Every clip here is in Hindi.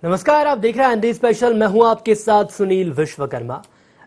नमस्कार, आप देख रहे हैं एनडी स्पेशल। मैं हूं आपके साथ सुनील विश्वकर्मा।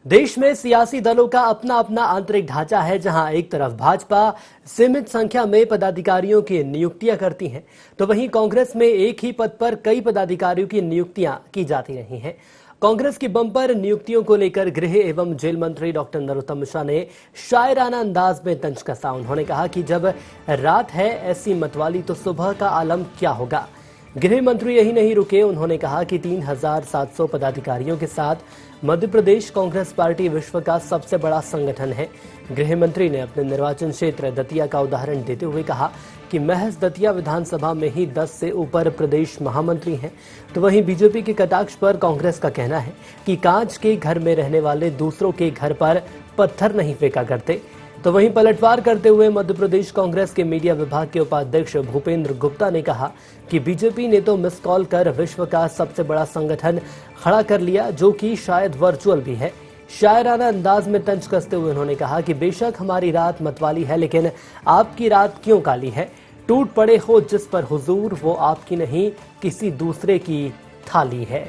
देश में सियासी दलों का अपना अपना आंतरिक ढांचा है, जहां एक तरफ भाजपा सीमित संख्या में पदाधिकारियों की नियुक्तियां करती है, तो वहीं कांग्रेस में एक ही पद पर कई पदाधिकारियों की नियुक्तियां की जाती रही हैं। कांग्रेस की बंपर नियुक्तियों को लेकर गृह एवं जेल मंत्री डॉक्टर नरोत्तम मिश्रा ने शायराना अंदाज में तंज कसा। उन्होंने कहा कि जब रात है ऐसी मतवाली तो सुबह का आलम क्या होगा। गृह मंत्री यही नहीं रुके, उन्होंने कहा कि 3,700 पदाधिकारियों के साथ मध्य प्रदेश कांग्रेस पार्टी विश्व का सबसे बड़ा संगठन है। गृह मंत्री ने अपने निर्वाचन क्षेत्र दतिया का उदाहरण देते हुए कहा कि महज दतिया विधानसभा में ही 10 से ऊपर प्रदेश महामंत्री हैं। तो वहीं बीजेपी के कटाक्ष पर कांग्रेस का कहना है कि कांच के घर में रहने वाले दूसरों के घर पर पत्थर नहीं फेंका करते। तो वहीं पलटवार करते हुए मध्य प्रदेश कांग्रेस के मीडिया विभाग के उपाध्यक्ष भूपेंद्र गुप्ता ने कहा कि बीजेपी ने तो मिस कॉल कर विश्व का सबसे बड़ा संगठन खड़ा कर लिया, जो कि शायद वर्चुअल भी है। शायराना अंदाज में तंज कसते हुए उन्होंने कहा कि बेशक हमारी रात मतवाली है, लेकिन आपकी रात क्यों काली है। टूट पड़े हो जिस पर हुजूर, वो आपकी नहीं किसी दूसरे की थाली है।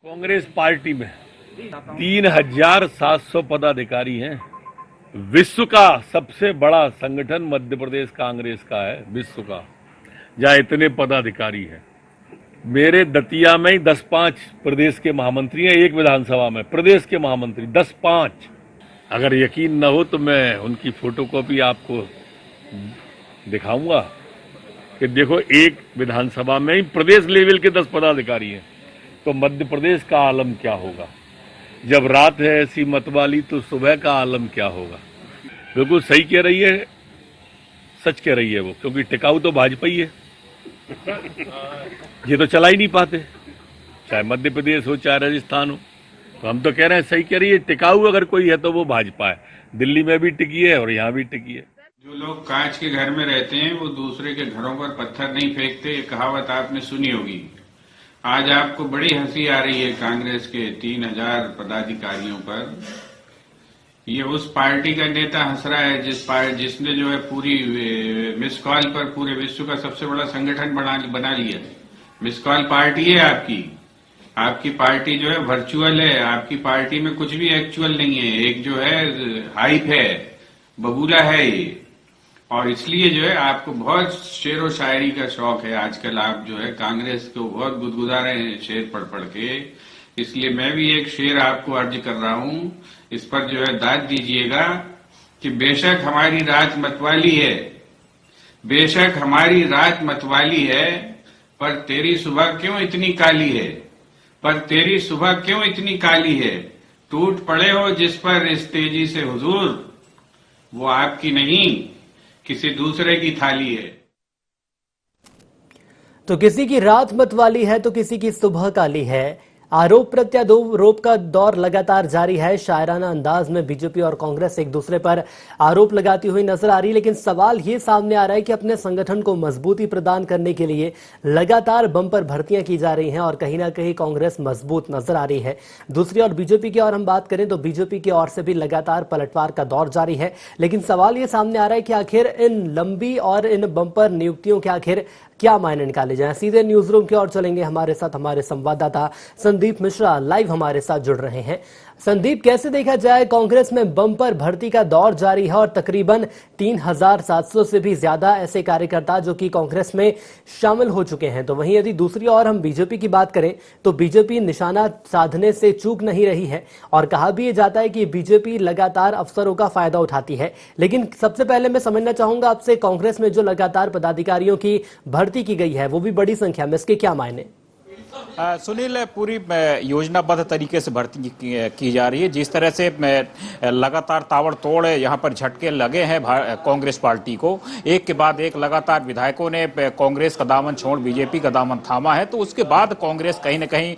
कांग्रेस पार्टी में 3,700 पदाधिकारी हैं। विश्व का सबसे बड़ा संगठन मध्य प्रदेश कांग्रेस का है, विश्व का, जहां इतने पदाधिकारी हैं। मेरे दतिया में ही 10-5 प्रदेश के महामंत्री हैं। एक विधानसभा में प्रदेश के महामंत्री 10-5। अगर यकीन न हो तो मैं उनकी फोटोकॉपी आपको दिखाऊंगा कि देखो, एक विधानसभा में ही प्रदेश लेवल के 10 पदाधिकारी हैं। तो मध्य प्रदेश का आलम क्या होगा। जब रात है ऐसी मतवाली तो सुबह का आलम क्या होगा। बिल्कुल सही कह रही है, सच कह रही है वो, क्योंकि टिकाऊ तो भाजपा ही है। ये तो चला ही नहीं पाते, चाहे मध्य प्रदेश हो चाहे राजस्थान हो। तो हम तो कह रहे हैं सही कह रही है, टिकाऊ अगर कोई है तो वो भाजपा है। दिल्ली में भी टिकी है और यहाँ भी टिकी है। जो लोग कांच के घर में रहते हैं वो दूसरे के घरों पर पत्थर नहीं फेंकते, ये कहावत आपने सुनी होगी। आज आपको बड़ी हंसी आ रही है कांग्रेस के 3,000 पदाधिकारियों पर। ये उस पार्टी का नेता हंस रहा है जिसने जो है पूरी मिस कॉल पर पूरे विश्व का सबसे बड़ा संगठन बना लिया। मिस कॉल पार्टी है आपकी पार्टी जो है वर्चुअल है। आपकी पार्टी में कुछ भी एक्चुअल नहीं है। एक जो है हाइप है, बबूला है ये। और इसलिए जो है आपको बहुत शेर व शायरी का शौक है। आजकल आप जो है कांग्रेस को बहुत गुदगुदा रहे हैं शेर पढ़ के। इसलिए मैं भी एक शेर आपको अर्ज कर रहा हूं, इस पर जो है दाद दीजिएगा कि बेशक हमारी रात मतवाली है, बेशक हमारी रात मतवाली है, पर तेरी सुबह क्यों इतनी काली है, पर तेरी सुबह क्यों इतनी काली है। टूट पड़े हो जिस पर इस तेजी से हुजूर, वो आपकी नहीं किसी दूसरे की थाली है। तो किसी की रात मतवाली है तो किसी की सुबह काली है। आरोप प्रत्यारोप का दौर लगातार जारी है। शायराना अंदाज में बीजेपी और कांग्रेस एक दूसरे पर आरोप लगाती हुई नजर आ रही, लेकिन सवाल ये सामने आ रहा है कि अपने संगठन को मजबूती प्रदान करने के लिए लगातार बंपर भर्तियां की जा रही हैं और कहीं ना कहीं कांग्रेस मजबूत नजर आ रही है। दूसरी ओर बीजेपी की और हम बात करें तो बीजेपी की ओर से भी लगातार पलटवार का दौर जारी है, लेकिन सवाल ये सामने आ रहा है कि आखिर इन लंबी और इन बंपर नियुक्तियों के आखिर क्या मायने निकाले जाएं। सीधे न्यूज रूम की ओर चलेंगे। हमारे साथ हमारे संवाददाता संदीप मिश्रा लाइव हमारे साथ जुड़ रहे हैं। संदीप, कैसे देखा जाए, कांग्रेस में बंपर भर्ती का दौर जारी है और तकरीबन 3,700 से भी ज्यादा ऐसे कार्यकर्ता जो कि कांग्रेस में शामिल हो चुके हैं। तो वहीं यदि दूसरी ओर हम बीजेपी की बात करें तो बीजेपी निशाना साधने से चूक नहीं रही है और कहा भी जाता है कि बीजेपी लगातार अवसरों का फायदा उठाती है। लेकिन सबसे पहले मैं समझना चाहूंगा आपसे, कांग्रेस में जो लगातार पदाधिकारियों की भर्ती की गई है वो भी बड़ी संख्या में, इसके क्या मायने? सुनील, पूरी योजनाबद्ध तरीके से भर्ती की जा रही है। जिस तरह से लगातार ताबड़तोड़ यहाँ पर झटके लगे हैं कांग्रेस पार्टी को, एक के बाद एक लगातार विधायकों ने कांग्रेस का दामन छोड़ बीजेपी का दामन थामा है, तो उसके बाद कांग्रेस कहीं न कहीं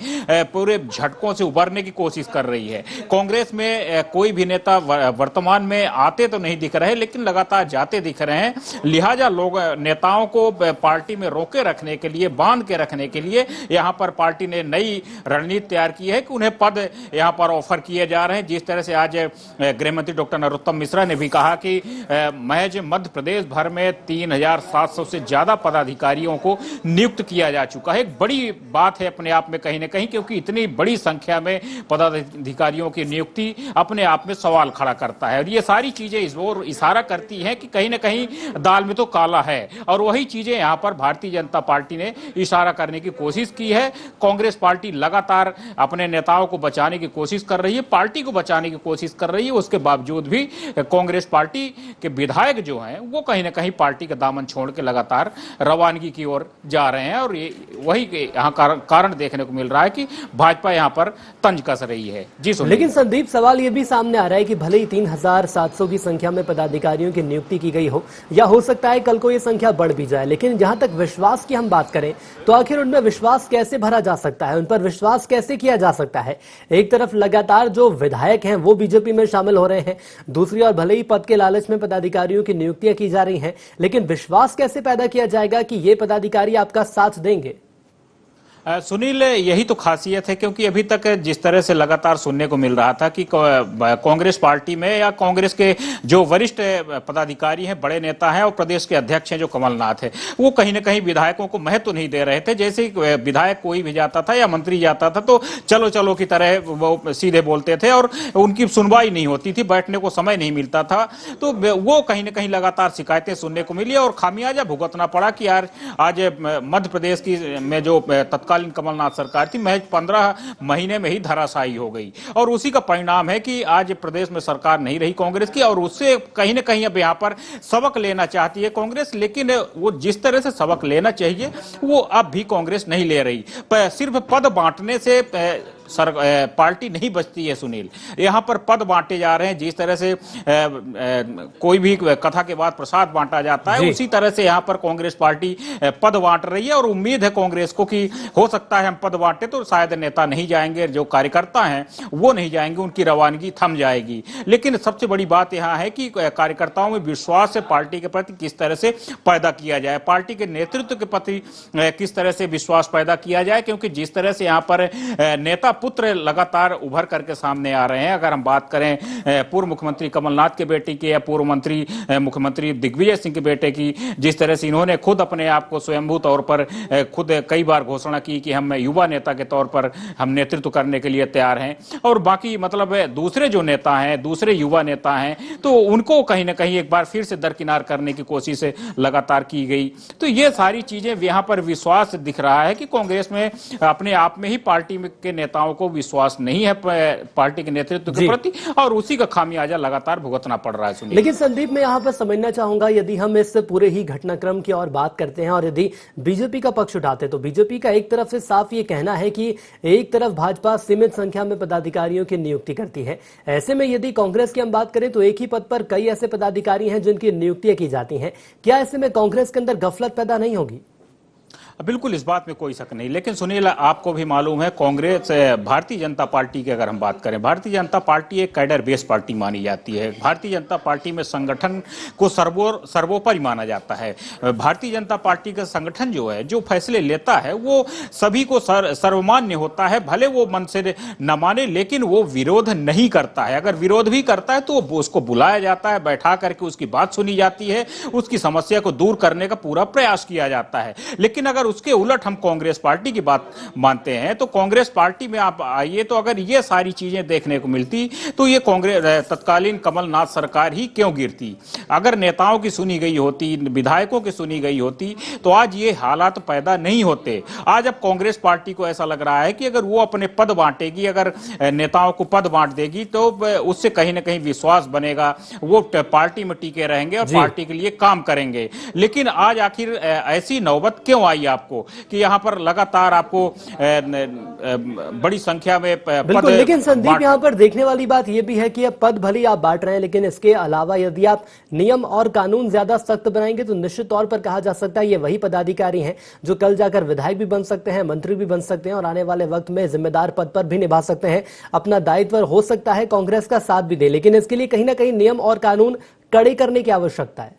पूरे झटकों से उभरने की कोशिश कर रही है। कांग्रेस में कोई भी नेता वर्तमान में आते तो नहीं दिख रहे, लेकिन लगातार जाते दिख रहे हैं। लिहाजा लोग नेताओं को पार्टी में रोके रखने के लिए, बांध के रखने के लिए यहाँ पर पार्टी ने नई रणनीति तैयार की है कि उन्हें पद यहां पर ऑफर किए जा रहे हैं। जिस तरह से आज गृह मंत्री डॉक्टर नरोत्तम मिश्रा ने भी कहा कि महज मध्य प्रदेश भर में 3,700 से ज्यादा पदाधिकारियों को नियुक्त किया जा चुका है। एक बड़ी बात है अपने आप में कहीं ना कहीं, क्योंकि इतनी बड़ी संख्या में पदाधिकारियों की नियुक्ति अपने आप में सवाल खड़ा करता है। और ये सारी चीजें इस ओर इशारा करती हैं कि कहीं ना कहीं दाल में तो काला है, और वही चीजें यहां पर भारतीय जनता पार्टी ने इशारा करने की कोशिश की है। कांग्रेस पार्टी लगातार अपने नेताओं को बचाने की कोशिश कर रही है, पार्टी को बचाने की कोशिश कर रही है। उसके बावजूद भी कांग्रेस पार्टी के विधायक जो हैं वो कहीं ना कहीं पार्टी का दामन छोड़ के लगातार रवानगी की ओर जा रहे हैं, और ये वही यहाँ कारण देखने को मिल रहा है कि भाजपा यहाँ पर तंज कस रही है। जी सुनिए। लेकिन संदीप, सवाल ये भी सामने आ रहा है कि भले ही 3,700 की संख्या में पदाधिकारियों की नियुक्ति की गई हो, या हो सकता है कल को ये संख्या बढ़ भी जाए, लेकिन जहां तक विश्वास की हम बात करें तो आखिर उनमें विश्वास कैसे भरा जा सकता है, उन पर विश्वास कैसे किया जा सकता है? एक तरफ लगातार जो विधायक हैं वो बीजेपी में शामिल हो रहे हैं, दूसरी ओर भले ही पद के लालच में पदाधिकारियों की नियुक्तियां की जा रही हैं, लेकिन विश्वास कैसे पैदा किया जाएगा कि ये पदाधिकारी आपका साथ देंगे? सुनील, यही तो खासियत है, क्योंकि अभी तक जिस तरह से लगातार सुनने को मिल रहा था कि कांग्रेस पार्टी में या कांग्रेस के जो वरिष्ठ पदाधिकारी हैं, बड़े नेता हैं और प्रदेश के अध्यक्ष हैं जो कमलनाथ है, वो कहीं ना कहीं विधायकों को महत्व नहीं दे रहे थे। जैसे विधायक कोई भी जाता था या मंत्री जाता था तो चलो चलो की तरह वो सीधे बोलते थे और उनकी सुनवाई नहीं होती थी, बैठने को समय नहीं मिलता था। तो वो कहीं ना कहीं लगातार शिकायतें सुनने को मिली और खामियाजा भुगतना पड़ा कि यार आज मध्य प्रदेश की में जो तत्कालीन कमलनाथ सरकार थी महज 15 महीने में ही धराशायी हो गई, और उसी का परिणाम है कि आज प्रदेश में सरकार नहीं रही कांग्रेस की, और उससे कहीं ना कहीं अब यहाँ पर सबक लेना चाहती है कांग्रेस। लेकिन वो जिस तरह से सबक लेना चाहिए वो अब भी कांग्रेस नहीं ले रही। सिर्फ पद बांटने से पार्टी नहीं बचती है सुनील, यहां पर पद बांटे जा रहे हैं। जिस तरह से कोई भी कथा के बाद प्रसाद बांटा जाता है, उसी तरह से यहां पर कांग्रेस पार्टी पद बांट रही है, और उम्मीद है कांग्रेस को कि हो सकता है हम पद बांटे तो शायद नेता नहीं जाएंगे, जो कार्यकर्ता हैं वो नहीं जाएंगे, उनकी रवानगी थम जाएगी। लेकिन सबसे बड़ी बात यहां है कि कार्यकर्ताओं में विश्वास है पार्टी के प्रति किस तरह से पैदा किया जाए, पार्टी के नेतृत्व के प्रति किस तरह से विश्वास पैदा किया जाए, क्योंकि जिस तरह से यहां पर नेता पुत्र लगातार उभर करके सामने आ रहे हैं। अगर हम बात करें पूर्व मुख्यमंत्री कमलनाथ के बेटे की या पूर्व मंत्री मुख्यमंत्री दिग्विजय सिंह के बेटे की, जिस तरह से इन्होंने खुद अपने आप को स्वयंभू तौर पर खुद कई बार घोषणा की कि हम युवा नेता के तौर पर हम नेतृत्व करने के लिए तैयार हैं, और बाकी मतलब दूसरे जो नेता हैं, दूसरे युवा नेता हैं, तो उनको कहीं ना कहीं एक बार फिर से दरकिनार करने की कोशिश लगातार की गई। तो ये सारी चीजें यहां पर विश्वास दिख रहा है कि कांग्रेस में अपने आप में ही पार्टी के नेताओं को विश्वास नहीं है पार्टी के नेतृत्व के प्रति, और उसी का खामियाजा लगातार भुगतना पड़ रहा है। लेकिन संदीप, मैं यहां पर समझना चाहूंगा, यदि हम इस पूरे ही घटनाक्रम की और बात करते हैं और यदि बीजेपी का पक्ष उठाते हैं, तो बीजेपी का एक तरफ से साफ ये कहना है कि एक तरफ भाजपा सीमित संख्या में पदाधिकारियों की नियुक्ति करती है, ऐसे में यदि कांग्रेस की हम बात करें तो एक ही पद पर कई ऐसे पदाधिकारी हैं जिनकी नियुक्तियां की जाती हैं। क्या ऐसे में कांग्रेस के अंदर गफलत पैदा नहीं होगी? बिल्कुल, इस बात में कोई शक नहीं। लेकिन सुनील, आपको भी मालूम है कांग्रेस भारतीय जनता पार्टी की अगर हम बात करें, भारतीय जनता पार्टी एक कैडर बेस्ड पार्टी मानी जाती है। भारतीय जनता पार्टी में संगठन को सर्वोपरि माना जाता है। भारतीय जनता पार्टी का संगठन जो है, जो फैसले लेता है वो सभी को सर्वमान्य होता है, भले वो मन से न माने, लेकिन वो विरोध नहीं करता है। अगर विरोध भी करता है तो उसको बुलाया जाता है, बैठा करके उसकी बात सुनी जाती है, उसकी समस्या को दूर करने का पूरा प्रयास किया जाता है। लेकिन अगर उसके उलट हम कांग्रेस पार्टी की बात मानते हैं तो कांग्रेस पार्टी में आप आइए, तो अगर ये सारी चीजें देखने को मिलती तो ये कांग्रेस तत्कालीन कमलनाथ सरकार ही क्यों गिरती। अगर नेताओं की सुनी गई होती, विधायकों की सुनी गई होती, तो आज ये हालात पैदा नहीं होते। आज अब कांग्रेस पार्टी को ऐसा लग रहा है कि अगर वो अपने पद बांटेगी, अगर नेताओं को पद बांट देगी, तो उससे कहीं ना कहीं विश्वास बनेगा, वो पार्टी में टिके रहेंगे और पार्टी के लिए काम करेंगे। लेकिन आज आखिर ऐसी नौबत क्यों आई आपको कि यहां पर लगातार आपको बड़ी संख्या में बिल्कुल। लेकिन संदीप, यहां पर देखने वाली बात यह भी है कि अब पद भले आप बांट रहे हैं, लेकिन इसके अलावा यदि आप नियम और कानून ज्यादा सख्त बनाएंगे तो निश्चित तौर पर कहा जा सकता है ये वही पदाधिकारी हैं जो कल जाकर विधायक भी बन सकते हैं, मंत्री भी बन सकते हैं और आने वाले वक्त में जिम्मेदार पद पर भी निभा सकते हैं। अपना दायित्व हो सकता है कांग्रेस का साथ भी दे, लेकिन इसके लिए कहीं ना कहीं नियम और कानून कड़े करने की आवश्यकता है।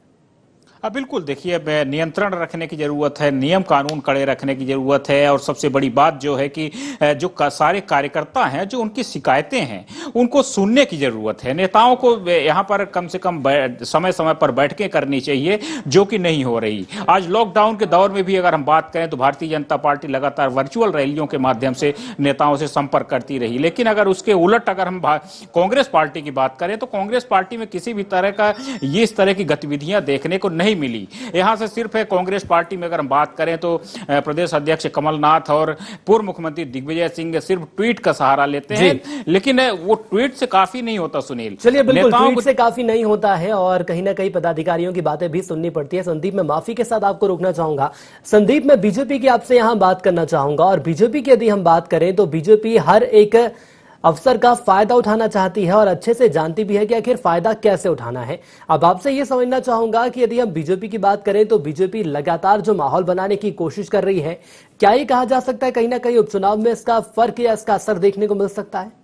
बिल्कुल देखिए, नियंत्रण रखने की जरूरत है, नियम कानून कड़े रखने की जरूरत है। और सबसे बड़ी बात जो है कि जो सारे कार्यकर्ता हैं, जो उनकी शिकायतें हैं, उनको सुनने की जरूरत है। नेताओं को यहाँ पर कम से कम समय समय पर बैठकें करनी चाहिए, जो कि नहीं हो रही। आज लॉकडाउन के दौर में भी अगर हम बात करें तो भारतीय जनता पार्टी लगातार वर्चुअल रैलियों के माध्यम से नेताओं से संपर्क करती रही। लेकिन अगर उसके उलट अगर हम कांग्रेस पार्टी की बात करें तो कांग्रेस पार्टी में किसी भी तरह का इस तरह की गतिविधियां देखने को नहीं मिली। यहां से सिर्फ है कांग्रेस पार्टी में अगर हम बात करें तो प्रदेश अध्यक्ष कमलनाथ और पूर्व मुख्यमंत्री दिग्विजय सिंह सिर्फ ट्वीट का सहारा लेते हैं, लेकिन वो ट्वीट से काफी नहीं होता। सुनील, चलिए, बिल्कुल ट्वीट से काफी नहीं होता है और कहीं ना कहीं पदाधिकारियों की बातें भी सुननी पड़ती है। संदीप, मैं माफी के साथ आपको रोकना चाहूंगा। संदीप, मैं बीजेपी की आपसे यहां बात करना चाहूंगा और बीजेपी की यदि हम बात करें तो बीजेपी हर एक अवसर का फायदा उठाना चाहती है और अच्छे से जानती भी है कि आखिर फायदा कैसे उठाना है। अब आपसे यह समझना चाहूंगा कि यदि हम बीजेपी की बात करें तो बीजेपी लगातार जो माहौल बनाने की कोशिश कर रही है, क्या ये कहा जा सकता है कहीं ना कहीं उपचुनाव में इसका फर्क या इसका असर देखने को मिल सकता है?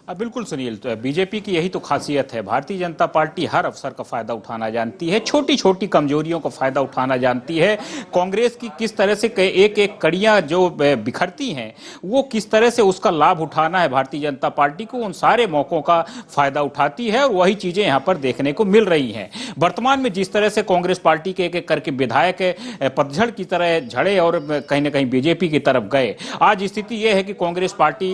बिल्कुल सुनील, तो बीजेपी की यही तो खासियत है। भारतीय जनता पार्टी हर अवसर का फायदा उठाना जानती है, छोटी छोटी कमजोरियों का फायदा उठाना जानती है। कांग्रेस की किस तरह से एक एक कड़ियां जो बिखरती हैं, वो किस तरह से उसका लाभ उठाना है भारतीय जनता पार्टी को, उन सारे मौकों का फायदा उठाती है और वही चीजें यहां पर देखने को मिल रही हैं। वर्तमान में जिस तरह से कांग्रेस पार्टी के एक एक करके विधायक पतझड़ की तरह झड़े और कहीं ना कहीं बीजेपी की तरफ गए, आज स्थिति यह है कि कांग्रेस पार्टी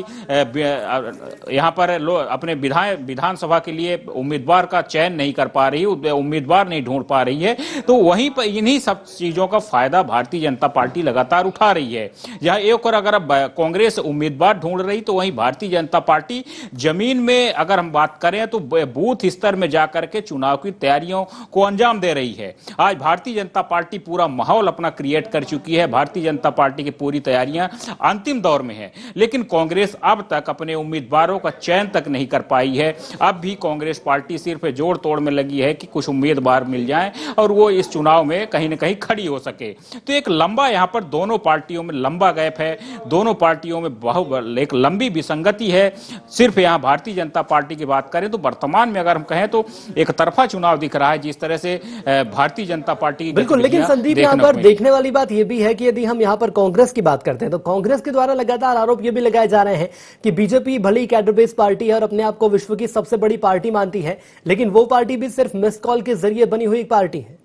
यहां पर अपने विधानसभा के लिए उम्मीदवार का चयन नहीं कर पा रही, उम्मीदवार नहीं ढूंढ पा रही है। तो वहीं पर इन्हीं सब चीजों का फायदा भारतीय जनता पार्टी लगातार उठा रही है। जहां एक और अगर कांग्रेस उम्मीदवार ढूंढ रही तो वहीं भारतीय जनता पार्टी जमीन में अगर हम बात करें तो बूथ स्तर में जाकर के चुनाव की तैयारियों को अंजाम दे रही है। आज भारतीय जनता पार्टी पूरा माहौल अपना क्रिएट कर चुकी है। भारतीय जनता पार्टी की पूरी तैयारियां अंतिम दौर में है, लेकिन कांग्रेस अब तक अपने उम्मीदवारों का चयन तक नहीं कर पाई है। अब भी कांग्रेस पार्टी सिर्फ जोड़ तोड़ में लगी है कि कुछ उम्मीदवार मिल जाएं और वो इस चुनाव में कहीं ना कहीं खड़ी हो सके। तो एक लंबा यहां पर दोनों पार्टियों में लंबा गैप है, दोनों पार्टियों में एक लंबी विसंगति है। सिर्फ यहां भारतीय जनता पार्टी की बात करें तो वर्तमान में अगर हम कहें तो एक तरफा चुनाव दिख रहा है, जिस तरह से भारतीय जनता पार्टी की। बिल्कुल, लेकिन संदीप, यहां पर देखने वाली बात यह भी है कि यदि हम यहां पर कांग्रेस की बात करते हैं तो कांग्रेस के द्वारा लगातार आरोप यह भी लगाए जा रहे हैं कि बीजेपी भले ही कैडर बेस्ड पार्टी है और अपने आप को विश्व की सबसे बड़ी पार्टी मानती है, लेकिन वो पार्टी भी सिर्फ मिस कॉल के जरिए बनी हुई पार्टी है।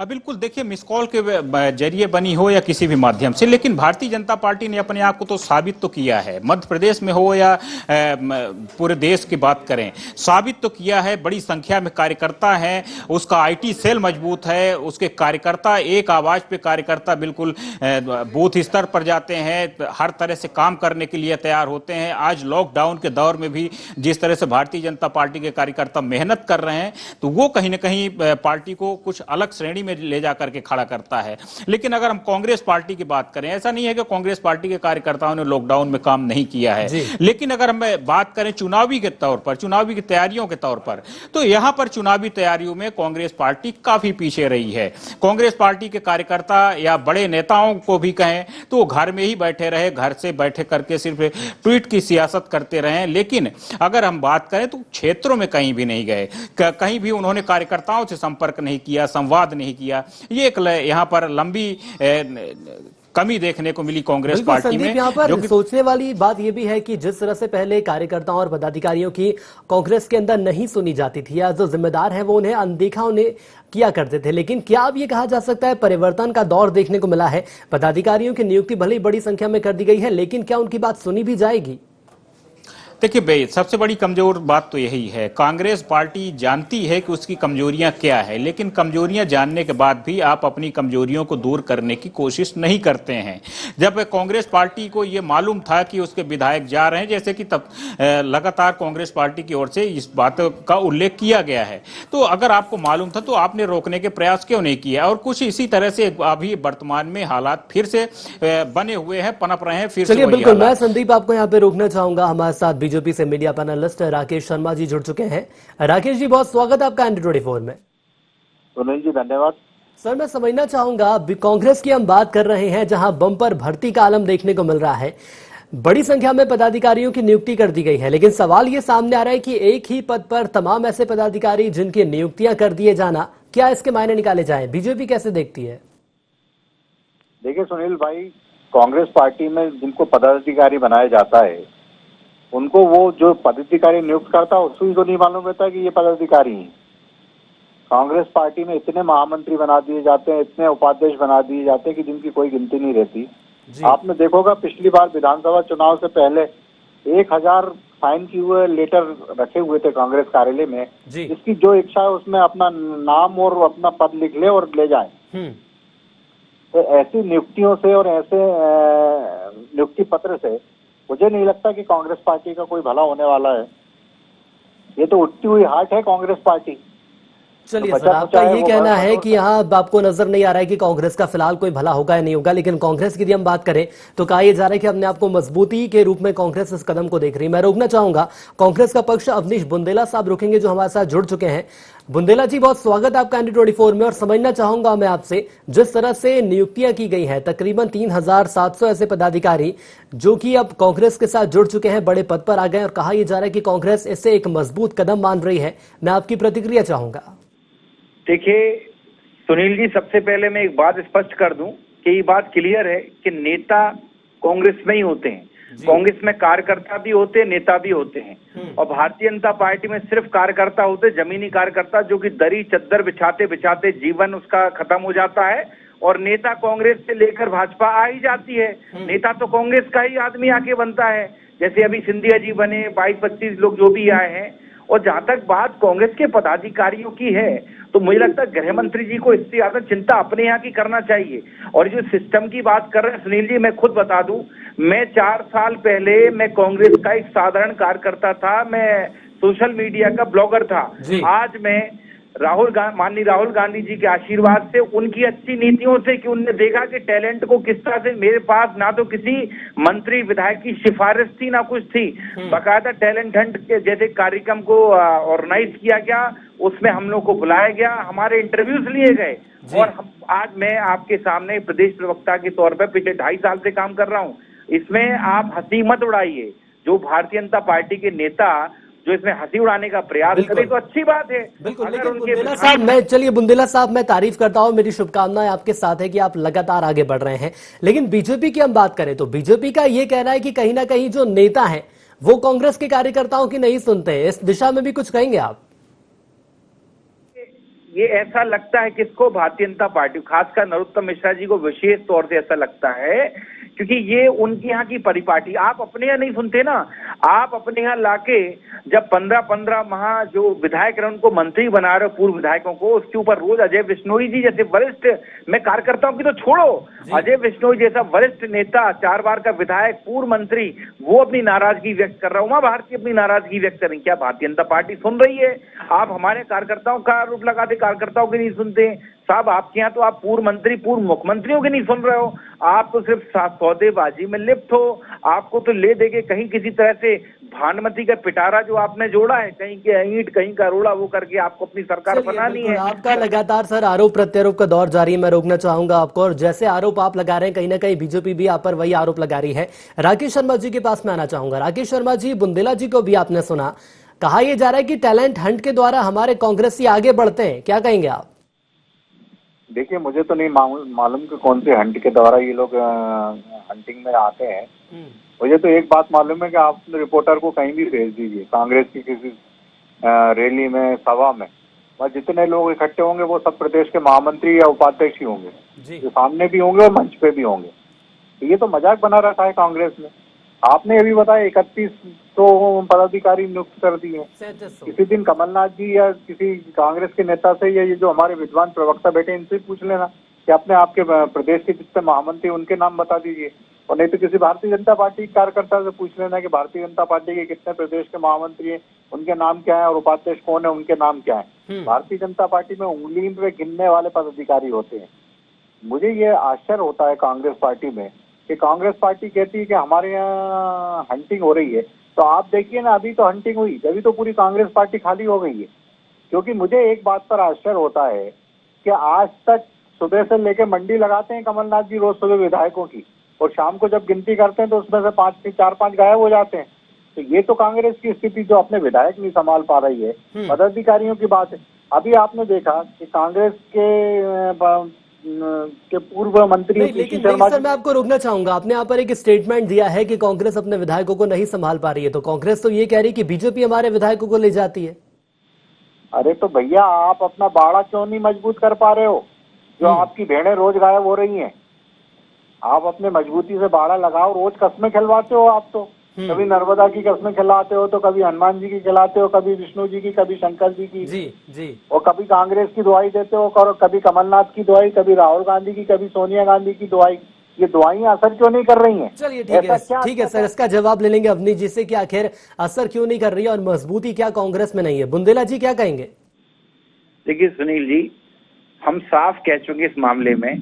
बिल्कुल देखिए, मिस कॉल के जरिए बनी हो या किसी भी माध्यम से, लेकिन भारतीय जनता पार्टी ने अपने आप को तो साबित तो किया है। मध्य प्रदेश में हो या पूरे देश की बात करें, साबित तो किया है। बड़ी संख्या में कार्यकर्ता हैं, उसका आईटी सेल मजबूत है, उसके कार्यकर्ता एक आवाज पे कार्यकर्ता बिल्कुल बूथ स्तर पर जाते हैं, हर तरह से काम करने के लिए तैयार होते हैं। आज लॉकडाउन के दौर में भी जिस तरह से भारतीय जनता पार्टी के कार्यकर्ता मेहनत कर रहे हैं, तो वो कहीं ना कहीं पार्टी को कुछ अलग श्रेणी में ले जाकर के खड़ा करता है। लेकिन अगर हम कांग्रेस पार्टी की बात करें, ऐसा नहीं है कि कांग्रेस पार्टी के कार्यकर्ताओं ने लॉकडाउन में काम नहीं किया है, लेकिन अगर हम बात करें चुनावी के तौर पर, चुनावी की तैयारियों के तौर पर, तो यहां पर चुनावी तैयारियों में कांग्रेस पार्टी काफी पीछे रही है। कांग्रेस पार्टी के कार्यकर्ता या बड़े नेताओं को भी कहें तो वो घर में ही बैठे रहे, घर से बैठे करके सिर्फ ट्वीट की सियासत करते रहे। लेकिन अगर हम बात करें तो क्षेत्रों में कहीं भी नहीं गए, कहीं भी उन्होंने कार्यकर्ताओं से संपर्क नहीं किया, संवाद नहीं किया। ये एक यहाँ पर लंबी कमी देखने को मिली कांग्रेस पार्टी में। यहाँ पर सोचने वाली बात यह भी है कि जिस तरह से पहले कार्यकर्ताओं और पदाधिकारियों की कांग्रेस के अंदर नहीं सुनी जाती थी या जो जिम्मेदार है वो उन्हें अनदेखा उन्हें किया करते थे, लेकिन क्या अब ये कहा जा सकता है परिवर्तन का दौर देखने को मिला है? पदाधिकारियों की नियुक्ति भले ही बड़ी संख्या में कर दी गई है, लेकिन क्या उनकी बात सुनी भी जाएगी? देखिए, सबसे बड़ी कमजोर बात तो यही है, कांग्रेस पार्टी जानती है कि उसकी कमजोरियां क्या है, लेकिन कमजोरियां जानने के बाद भी आप अपनी कमजोरियों को दूर करने की कोशिश नहीं करते हैं। जब कांग्रेस पार्टी को यह मालूम था कि उसके विधायक जा रहे हैं, जैसे कि तब लगातार कांग्रेस पार्टी की ओर से इस बात का उल्लेख किया गया है, तो अगर आपको मालूम था तो आपने रोकने के प्रयास क्यों नहीं किया? और कुछ इसी तरह से अभी वर्तमान में हालात फिर से बने हुए हैं, पनप रहे हैं फिर से। बिल्कुल, मैं संदीप आपको यहाँ पे रोकना चाहूंगा। हमारे साथ बीजेपी से मीडिया पैनलिस्ट राकेश शर्मा जी जुड़ चुके हैं। राकेश जी, बहुत स्वागत है आपका N24 में। सुनील जी, धन्यवाद। सर, मैं समझना चाहूंगा, कांग्रेस की हम बात कर रहे हैं जहां बम्पर भर्ती का आलम देखने को मिल रहा है। बड़ी संख्या में पदाधिकारियों की नियुक्ति कर दी गई है, लेकिन सवाल ये सामने आ रहा है कि एक ही पद पर तमाम ऐसे पदाधिकारी जिनकी नियुक्तियां कर दिए जाना, क्या इसके मायने निकाले जाएं? बीजेपी कैसे देखती है? देखिए सुनील भाई, कांग्रेस पार्टी में जिनको पदाधिकारी बनाया जाता है, उनको वो जो पदाधिकारी नियुक्त करता है उसको तो नहीं मालूम रहता कि ये पदाधिकारी हैं। कांग्रेस पार्टी में इतने महामंत्री बना दिए जाते हैं, इतने उपाध्यक्ष बना दिए जाते हैं कि जिनकी कोई गिनती नहीं रहती। आपने देखोगा पिछली बार विधानसभा चुनाव से पहले 1000 साइन किए हुए लेटर रखे हुए थे कांग्रेस कार्यालय में, जिसकी जो इच्छा है उसमें अपना नाम और अपना पद लिख ले और ले जाए। तो ऐसी नियुक्तियों से और ऐसे नियुक्ति पत्र से मुझे नहीं लगता कि कांग्रेस पार्टी का कोई भला होने वाला है। ये तो उठती हुई हाट है कांग्रेस पार्टी। चलिए सर, आपका ये कहना है कि यहाँ आपको नजर नहीं आ रहा है कि कांग्रेस का फिलहाल कोई भला होगा या नहीं होगा, लेकिन कांग्रेस की यदि हम बात करें तो कहा यह जा रहा है कि अपने आप को मजबूती के रूप में कांग्रेस इस कदम को देख रही है। मैं रोकना चाहूंगा कांग्रेस का पक्ष अवनीश बुंदेला साहब रुकेंगे जो हमारे साथ जुड़ चुके हैं। बुंदेला जी, बहुत स्वागत आपका ND24 में। और समझना चाहूंगा मैं आपसे, जिस तरह से नियुक्तियां की गई हैं, तकरीबन 3700 ऐसे पदाधिकारी जो कि अब कांग्रेस के साथ जुड़ चुके हैं, बड़े पद पर आ गए, और कहा यह जा रहा है कि कांग्रेस इससे एक मजबूत कदम मान रही है। मैं आपकी प्रतिक्रिया चाहूंगा। देखिए सुनील जी, सबसे पहले मैं एक बात स्पष्ट कर दूं कि ये बात क्लियर है कि नेता कांग्रेस में ही होते हैं। कांग्रेस में कार्यकर्ता भी होते हैं, नेता भी होते हैं, और भारतीय जनता पार्टी में सिर्फ कार्यकर्ता होते हैं, जमीनी कार्यकर्ता, जो कि दरी चद्दर बिछाते बिछाते जीवन उसका खत्म हो जाता है, और नेता कांग्रेस से लेकर भाजपा आ ही जाती है। नेता तो कांग्रेस का ही आदमी आके बनता है, जैसे अभी सिंधिया जी बने, 22-25 लोग जो भी आए हैं। और जहां तक बात कांग्रेस के पदाधिकारियों की है, तो मुझे लगता है गृह मंत्री जी को इससे ज्यादा चिंता अपने यहाँ की करना चाहिए। और जो सिस्टम की बात कर रहे हैं सुनील जी, मैं खुद बता दूं, मैं 4 साल पहले मैं कांग्रेस का एक साधारण कार्यकर्ता था, मैं सोशल मीडिया का ब्लॉगर था। आज मैं माननीय राहुल गांधी जी के आशीर्वाद से, उनकी अच्छी नीतियों से, कि उनने देखा कि टैलेंट को किस तरह से, मेरे पास ना तो किसी मंत्री विधायक की सिफारिश थी ना कुछ थी, बाकायदा टैलेंट हंट के जैसे कार्यक्रम को ऑर्गेनाइज किया गया, उसमें हम लोग को बुलाया गया, हमारे इंटरव्यूज लिए गए, और आज मैं आपके सामने प्रदेश प्रवक्ता के तौर पर पिछले 2.5 साल से काम कर रहा हूँ। इसमें आप हंसी मत उड़ाइए। जो भारतीय जनता पार्टी के नेता जो इसमें हंसी उड़ाने का प्रयास करे तो अच्छी बात है। बिल्कुल, लेकिन बुंदेला साहब, बुंदेला साहब, मैं तारीफ करता हूं, मेरी शुभकामनाएं आपके साथ है कि आप लगातार आगे बढ़ रहे हैं। लेकिन बीजेपी की हम बात करें तो बीजेपी का ये कहना है कि कहीं ना कहीं जो नेता हैं वो कांग्रेस के कार्यकर्ताओं की नहीं सुनते हैं। इस दिशा में भी कुछ कहेंगे आप? ये ऐसा लगता है किसको? भारतीय जनता पार्टी, खासकर नरोत्तम मिश्रा जी को विशेष तौर से ऐसा लगता है, क्योंकि ये उनके यहाँ की परिपाटी। आप अपने यहाँ नहीं सुनते ना, आप अपने यहाँ लाके जब 15-15 माह जो विधायक रहे उनको मंत्री बना रहे हो, पूर्व विधायकों को, उसके ऊपर रोज अजय बिश्नोई जी जैसे वरिष्ठ, मैं कार्यकर्ताओं की तो छोड़ो, अजय बिश्नोई जैसा वरिष्ठ नेता, 4 बार का विधायक, पूर्व मंत्री, वो अपनी नाराजगी व्यक्त कर रहा हूँ। उमा भारती अपनी नाराजगी व्यक्त करें, क्या भारतीय जनता पार्टी सुन रही है? आप हमारे कार्यकर्ताओं का आरोप लगाते, कार्यकर्ताओं के नहीं सुनते साहब। आपके यहाँ तो आप पूर्व मंत्री, पूर्व मुख्यमंत्रियों के नहीं सुन रहे हो, आप तो सिर्फ सौदेबाजी में लिप्त हो। आपको तो ले दे के कहीं किसी तरह से भानुमति का पिटारा जो आपने जोड़ा है, कहीं के ईंट कहीं का रोड़ा, वो करके आपको अपनी सरकार बनानी है। आपका लगातार सर आरोप प्रत्यारोप का दौर जारी है। मैं रोकना चाहूंगा आपको, और जैसे आरोप आप लगा रहे हैं, कहीं ना कहीं बीजेपी भी आप पर वही आरोप लगा रही है। राकेश शर्मा जी के पास में आना चाहूंगा। राकेश शर्मा जी, बुंदेला जी को भी आपने सुना, कहा यह जा रहा है कि टैलेंट हंट के द्वारा हमारे कांग्रेसी आगे बढ़ते हैं, क्या कहेंगे आप? देखिए, मुझे तो नहीं मालूम कि कौन से हंट के द्वारा ये लोग हंटिंग में आते हैं। मुझे तो एक बात मालूम है कि आप रिपोर्टर को कहीं भी भेज दीजिए, कांग्रेस की किसी रैली में, सभा में, और जितने लोग इकट्ठे होंगे वो सब प्रदेश के महामंत्री या उपाध्यक्ष ही होंगे, जो सामने भी होंगे और मंच पे भी होंगे। तो ये तो मजाक बना रखा है कांग्रेस ने। आपने अभी बताया 3100 पदाधिकारी नियुक्त कर दिए। किसी दिन कमलनाथ जी या किसी कांग्रेस के नेता से, या ये जो हमारे विद्वान प्रवक्ता बैठे, इनसे पूछ लेना कि अपने आपके प्रदेश के जितने महामंत्री उनके नाम बता दीजिए, और नहीं तो किसी भारतीय जनता पार्टी कार्यकर्ता से पूछ लेना कि भारतीय जनता पार्टी के कितने प्रदेश के महामंत्री हैं, उनके नाम क्या है, और उपाध्यक्ष कौन है, उनके नाम क्या है। भारतीय जनता पार्टी में उंगली पे गिनने वाले पदाधिकारी होते हैं। मुझे ये आश्चर्य होता है कांग्रेस पार्टी में कि कांग्रेस पार्टी कहती है कि हमारे यहाँ हंटिंग हो रही है। तो आप देखिए ना, अभी तो हंटिंग हुई, अभी तो पूरी कांग्रेस पार्टी खाली हो गई है। क्योंकि मुझे एक बात पर आश्चर्य होता है कि आज तक सुबह से लेकर मंडी लगाते हैं कमलनाथ जी रोज सुबह विधायकों की, और शाम को जब गिनती करते हैं तो उसमें से 4-5 गायब हो जाते हैं। तो ये तो कांग्रेस की स्थिति जो अपने विधायक नहीं संभाल पा रही है, पदाधिकारियों की बात है। अभी आपने देखा कि कांग्रेस के पूर्व मंत्री लेकिन सर मैं आपको रोकना चाहूंगा, आपने यहाँ पर एक स्टेटमेंट दिया है कि कांग्रेस अपने विधायकों को नहीं संभाल पा रही है, तो कांग्रेस तो ये कह रही है कि बीजेपी हमारे विधायकों को ले जाती है। अरे तो भैया आप अपना बाड़ा क्यों नहीं मजबूत कर पा रहे हो? जो आपकी भेड़ें रोज गायब हो रही हैं, आप अपने मजबूती से बाड़ा लगाओ। रोज कस्में खिलवाते हो आप तो, कभी नर्मदा की कस्में खिलाते हो, तो कभी हनुमान जी की खिलाते हो, कभी विष्णु जी की, कभी शंकर जी की, जी और कभी कांग्रेस की दुआई देते हो, और कभी कमलनाथ की दुआई, कभी राहुल गांधी की, कभी सोनिया गांधी की दुआई। ये दुआइयां असर क्यों नहीं कर रही हैं? चलिए ठीक है सर, इसका जवाब ले लेंगे अवनीश जी से कि आखिर असर क्यों नहीं कर रही है और मजबूती क्या कांग्रेस में नहीं है। बुंदेला जी क्या कहेंगे? देखिए सुनील जी, हम साफ कह चुके इस मामले में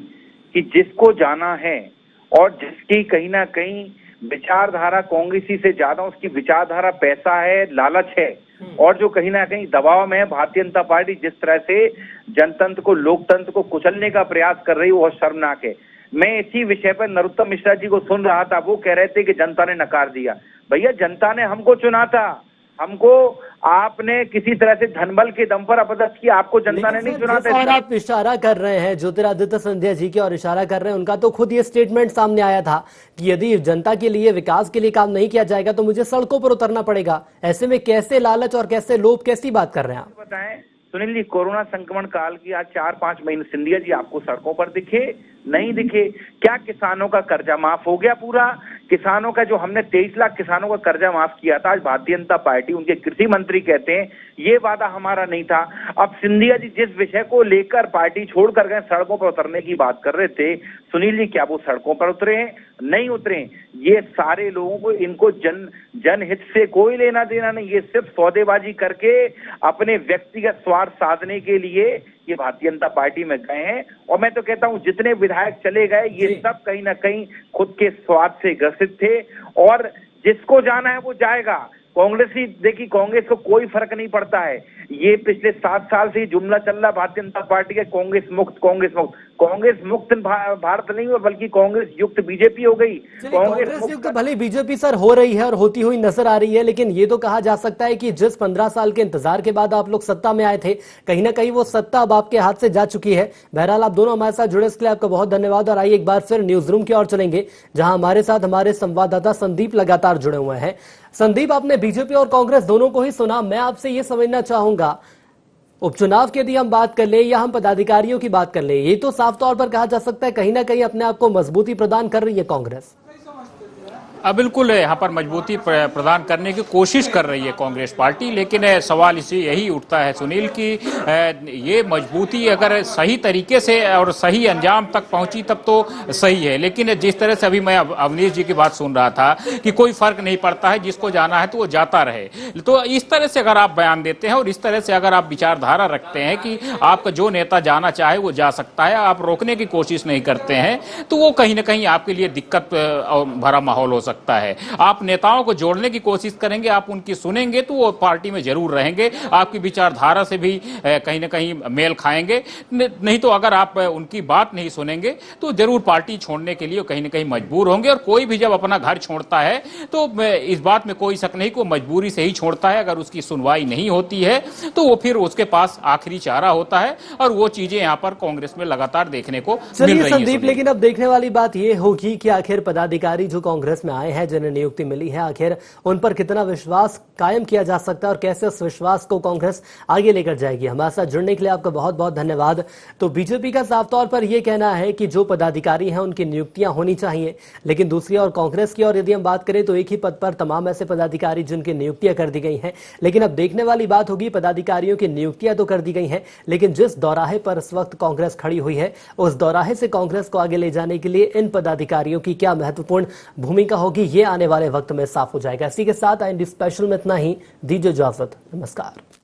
कि जिसको जाना है और जिसकी कहीं ना कहीं विचारधारा कांग्रेसी से ज्यादा उसकी विचारधारा पैसा है, लालच है, और जो कहीं ना कहीं दबाव में है, भारतीय जनता पार्टी जिस तरह से जनतंत्र को, लोकतंत्र को कुचलने का प्रयास कर रही है, वो शर्मनाक है। मैं इसी विषय पर नरोत्तम मिश्रा जी को सुन रहा था, वो कह रहे थे कि जनता ने नकार दिया। भैया जनता ने हमको चुना था, हमको आपने किसी तरह से धनबल के दम पर अपदस्थ किया, आपको जनता ने नहीं चुना था। और आप इशारा कर रहे हैं ज्योतिरादित्य सिंधिया जी की और इशारा कर रहे हैं उनका, तो खुद ये स्टेटमेंट सामने आया था कि यदि जनता के लिए, विकास के लिए काम नहीं किया जाएगा तो मुझे सड़कों पर उतरना पड़ेगा। ऐसे में कैसे लालच और कैसे लोभ, कैसी बात कर रहे हैं आप? बताएं सुनील जी, कोरोना संक्रमण काल की आज 4-5 महीने सिंधिया जी आपको सड़कों पर दिखे? नहीं दिखे। क्या किसानों का कर्जा माफ हो गया पूरा? किसानों का जो हमने 23 लाख किसानों का कर्जा माफ किया था, आज भारतीय जनता पार्टी, उनके कृषि मंत्री कहते हैं ये वादा हमारा नहीं था। अब सिंधिया जी जिस विषय को लेकर पार्टी छोड़कर गए, सड़कों पर उतरने की बात कर रहे थे, सुनील जी क्या वो सड़कों पर उतरे हैं? नहीं उतरे। ये सारे लोगों को, इनको जनहित से कोई लेना देना नहीं, ये सिर्फ सौदेबाजी करके अपने व्यक्तिगत स्वार्थ साधने के लिए ये भारतीय जनता पार्टी में गए हैं। और मैं तो कहता हूं जितने विधायक चले गए ये सब कहीं ना कहीं खुद के स्वार्थ से ग्रसित थे, और जिसको जाना है वो जाएगा। कांग्रेसी, देखिए कांग्रेस को कोई फर्क नहीं पड़ता है। ये पिछले 7 साल से जुमला चल रहा भारतीय जनता पार्टी का, कांग्रेस मुक्त, कांग्रेस मुक्त। कांग्रेस मुक्त भारत नहीं हुआ, बल्कि कांग्रेस युक्त बीजेपी हो गई। कांग्रेस युक्त भले बीजेपी सर हो रही है और होती हुई नजर आ रही है, लेकिन ये तो कहा जा सकता है कि जिस 15 साल के इंतजार के बाद आप लोग सत्ता में आए थे, कहीं ना कहीं वो सत्ता अब आपके हाथ से जा चुकी है। बहरहाल आप दोनों हमारे साथ जुड़े इसके लिए आपका बहुत धन्यवाद। और आइए एक बार फिर न्यूज रूम की ओर चलेंगे, जहां हमारे साथ हमारे संवाददाता संदीप लगातार जुड़े हुए हैं। संदीप, आपने बीजेपी और कांग्रेस दोनों को ही सुना। मैं आपसे ये समझना चाहूंगा, उपचुनाव की यदि हम बात कर ले या हम पदाधिकारियों की बात कर ले, ये तो साफ तौर पर कहा जा सकता है कहीं ना कहीं अपने आप को मजबूती प्रदान कर रही है कांग्रेस। बिल्कुल यहाँ पर मजबूती प्रदान करने की कोशिश कर रही है कांग्रेस पार्टी, लेकिन सवाल इसे यही उठता है सुनील कि ये मजबूती अगर सही तरीके से और सही अंजाम तक पहुंची तब तो सही है, लेकिन जिस तरह से अभी मैं अवनीश जी की बात सुन रहा था कि कोई फर्क नहीं पड़ता है, जिसको जाना है तो वो जाता रहे, तो इस तरह से अगर आप बयान देते हैं और इस तरह से अगर आप विचारधारा रखते हैं कि आपका जो नेता जाना चाहे वो जा सकता है, आप रोकने की कोशिश नहीं करते हैं, तो वो कहीं ना कहीं आपके लिए दिक्कत भरा माहौल हो सकता है। आप नेताओं को जोड़ने की कोशिश करेंगे, आप उनकी सुनेंगे तो वो पार्टी में जरूर रहेंगे, आपकी विचारधारा से भी कहीं ना कहीं मेल खाएंगे। नहीं तो अगर आप उनकी बात नहीं सुनेंगे तो जरूर पार्टी छोड़ने के लिए कहीं ना कहीं मजबूर होंगे। और कोई भी जब अपना घर छोड़ता है तो इस बात में कोई शक नहीं कि वो मजबूरी से ही छोड़ता है। अगर उसकी सुनवाई नहीं होती है तो वो फिर उसके पास आखिरी चारा होता है, और वो चीजें यहाँ पर कांग्रेस में लगातार देखने को मिल रही है। संदीप, लेकिन अब देखने वाली बात ये होगी कि आखिर पदाधिकारी जो कांग्रेस में आए हैं, जिन्हें नियुक्ति मिली है, आखिर उन पर कितना विश्वास कायम किया जा सकता है और कैसे उस विश्वास को कांग्रेस आगे लेकर जाएगी। हमारे साथ जुड़ने के लिए आपका बहुत बहुत धन्यवाद। तो बीजेपी का साफ तौर पर यह कहना है कि जो पदाधिकारी हैं उनकी नियुक्तियां होनी चाहिए, लेकिन दूसरी और कांग्रेस की और यदि हम बात करें तो एक ही पद पर तमाम ऐसे पदाधिकारी जिनकी नियुक्तियां कर दी गई हैं। लेकिन अब देखने वाली बात होगी, पदाधिकारियों की नियुक्तियां तो कर दी गई हैं, लेकिन जिस दौराहे पर इस वक्त कांग्रेस खड़ी हुई है, उस दौराहे से कांग्रेस को आगे ले जाने के लिए इन पदाधिकारियों की क्या महत्वपूर्ण भूमिका होगी, ये आने वाले वक्त में साफ हो जाएगा। इसी के साथ IND स्पेशल में इतना ही। दीजिए इजाजत, नमस्कार।